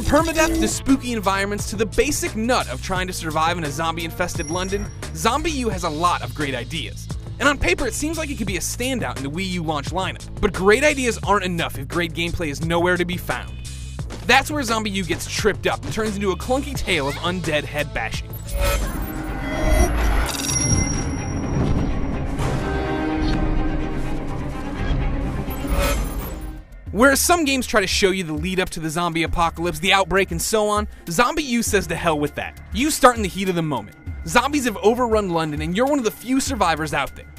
permadeath to spooky environments to the basic nut of trying to survive in a zombie-infested London, ZombiU has a lot of great ideas. And on paper, it seems like it could be a standout in the Wii U launch lineup. But great ideas aren't enough if great gameplay is nowhere to be found. That's where ZombiU gets tripped up and turns into a clunky tale of undead head bashing. Whereas some games try to show you the lead up to the zombie apocalypse, the outbreak, and so on, ZombiU says to hell with that. You start in the heat of the moment. Zombies have overrun London and you're one of the few survivors out there.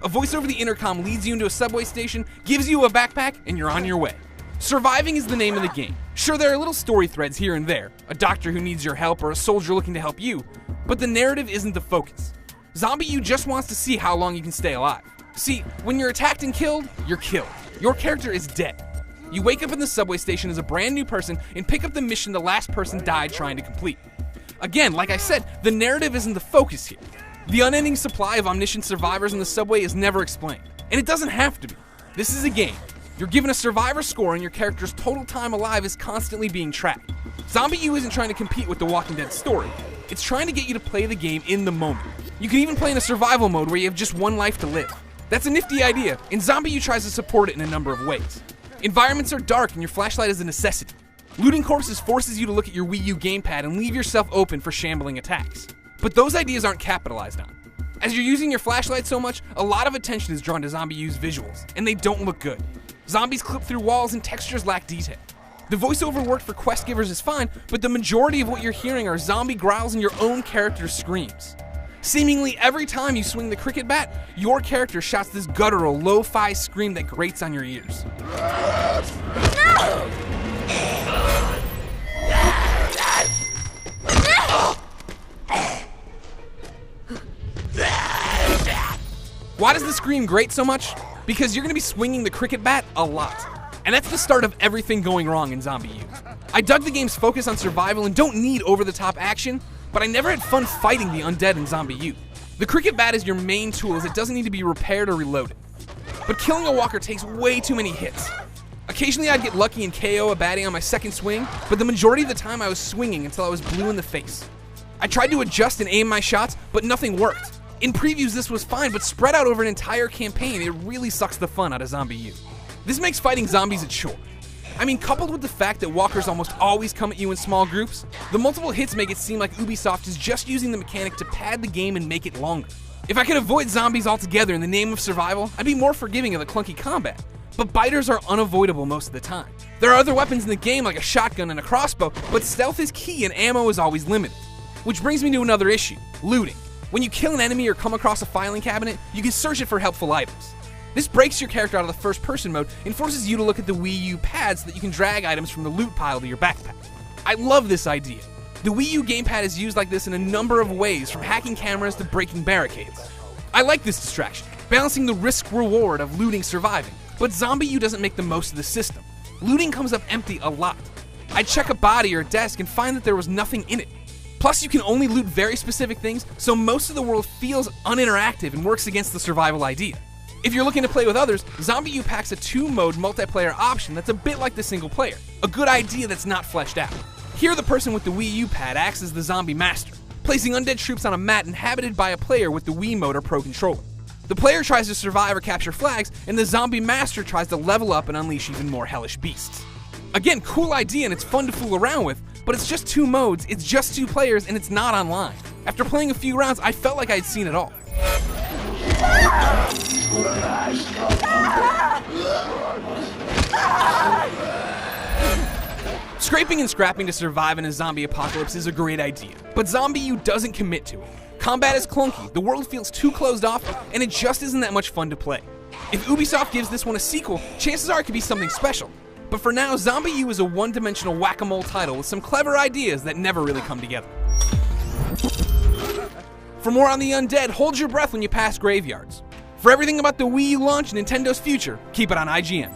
A voice over the intercom leads you into a subway station, gives you a backpack, and you're on your way. Surviving is the name of the game. Sure, there are little story threads here and there, a doctor who needs your help or a soldier looking to help you, but the narrative isn't the focus. ZombiU just wants to see how long you can stay alive. See, when you're attacked and killed, you're killed. Your character is dead. You wake up in the subway station as a brand new person and pick up the mission the last person died trying to complete. Again, like I said, the narrative isn't the focus here. The unending supply of omniscient survivors in the subway is never explained, and it doesn't have to be. This is a game. You're given a survivor score and your character's total time alive is constantly being tracked. ZombiU isn't trying to compete with the Walking Dead story. It's trying to get you to play the game in the moment. You can even play in a survival mode where you have just one life to live. That's a nifty idea, and ZombiU tries to support it in a number of ways. Environments are dark and your flashlight is a necessity. Looting corpses forces you to look at your Wii U gamepad and leave yourself open for shambling attacks. But those ideas aren't capitalized on. As you're using your flashlight so much, a lot of attention is drawn to ZombiU's visuals, and they don't look good. Zombies clip through walls and textures lack detail. The voiceover work for quest givers is fine, but the majority of what you're hearing are zombie growls and your own character's screams. Seemingly every time you swing the cricket bat, your character shouts this guttural, lo-fi scream that grates on your ears. Why does the scream grate so much? Because you're going to be swinging the cricket bat a lot. And that's the start of everything going wrong in ZombiU. I dug the game's focus on survival and don't need over-the-top action, but I never had fun fighting the undead in ZombiU. The cricket bat is your main tool as it doesn't need to be repaired or reloaded. But killing a walker takes way too many hits. Occasionally I'd get lucky and KO a baddie on my second swing, but the majority of the time I was swinging until I was blue in the face. I tried to adjust and aim my shots, but nothing worked. In previews this was fine, but spread out over an entire campaign, it really sucks the fun out of ZombiU. This makes fighting zombies a chore. I mean, coupled with the fact that walkers almost always come at you in small groups, the multiple hits make it seem like Ubisoft is just using the mechanic to pad the game and make it longer. If I could avoid zombies altogether in the name of survival, I'd be more forgiving of the clunky combat, but biters are unavoidable most of the time. There are other weapons in the game like a shotgun and a crossbow, but stealth is key and ammo is always limited. Which brings me to another issue, looting. When you kill an enemy or come across a filing cabinet, you can search it for helpful items. This breaks your character out of the first-person mode and forces you to look at the Wii U pad so that you can drag items from the loot pile to your backpack. I love this idea. The Wii U gamepad is used like this in a number of ways, from hacking cameras to breaking barricades. I like this distraction, balancing the risk-reward of looting surviving, but ZombiU doesn't make the most of the system. Looting comes up empty a lot. I'd check a body or a desk and find that there was nothing in it. Plus, you can only loot very specific things, so most of the world feels uninteractive and works against the survival idea. If you're looking to play with others, ZombiU packs a 2-mode multiplayer option that's a bit like the single player, a good idea that's not fleshed out. Here, the person with the Wii U pad acts as the zombie master, placing undead troops on a mat inhabited by a player with the Wii Mode or Pro Controller. The player tries to survive or capture flags, and the zombie master tries to level up and unleash even more hellish beasts. Again, cool idea and it's fun to fool around with, but it's just 2 modes, it's just 2 players, and it's not online. After playing a few rounds, I felt like I'd seen it all. Scraping and scrapping to survive in a zombie apocalypse is a great idea, but ZombiU doesn't commit to it. Combat is clunky, the world feels too closed off, and it just isn't that much fun to play. If Ubisoft gives this one a sequel, chances are it could be something special. But for now, ZombiU is a one-dimensional whack-a-mole title with some clever ideas that never really come together. For more on the undead, hold your breath when you pass graveyards. For everything about the Wii U launch and Nintendo's future, keep it on IGN.